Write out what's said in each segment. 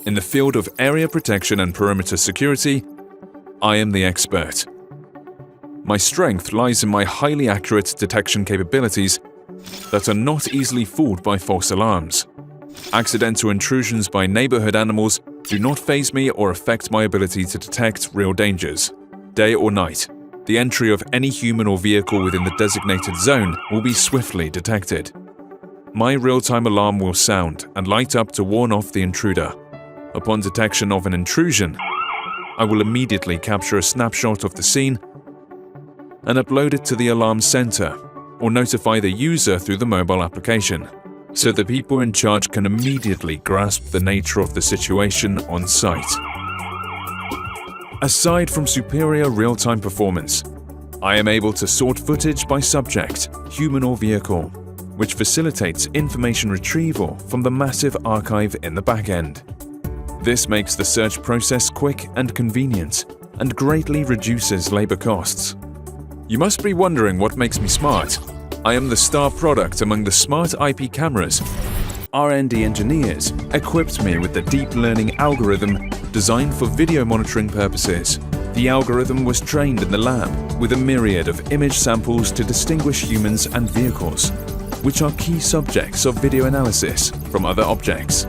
In the field of area protection and perimeter security, I am the expert. My strength lies in my highly accurate detection capabilities that are not easily fooled by false alarms. Accidental intrusions by neighborhood animals do not faze me or affect my ability to detect real dangers. Day or night, the entry of any human or vehicle within the designated zone will be swiftly detected. My real-time alarm will sound and light up to warn off the intruder. Upon detection of an intrusion, I will immediately capture a snapshot of the scene and upload it to the alarm center or notify the user through the mobile application, so the people in charge can immediately grasp the nature of the situation on site. Aside from superior real-time performance, I am able to sort footage by subject, human or vehicle, which facilitates information retrieval from the massive archive in the back end. This makes the search process quick and convenient, and greatly reduces labor costs. You must be wondering what makes me smart. I am the star product among the smart IP cameras. R&D engineers equipped me with the deep learning algorithm designed for video monitoring purposes. The algorithm was trained in the lab with a myriad of image samples to distinguish humans and vehicles, which are key subjects of video analysis from other objects.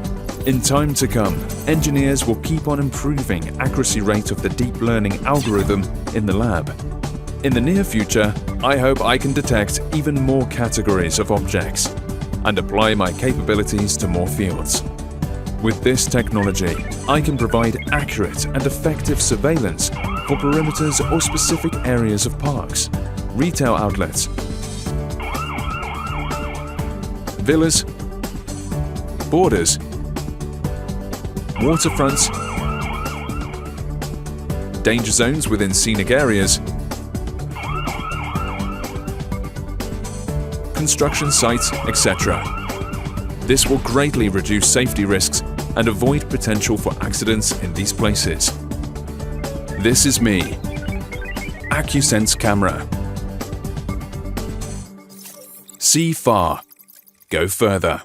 In time to come, engineers will keep on improving accuracy rate of the deep learning algorithm in the lab. In the near future, I hope I can detect even more categories of objects and apply my capabilities to more fields. With this technology, I can provide accurate and effective surveillance for perimeters or specific areas of parks, retail outlets, villas, borders, waterfronts, danger zones within scenic areas, construction sites, etc. This will greatly reduce safety risks and avoid potential for accidents in these places. This is me, AcuSense Camera. See far, go further.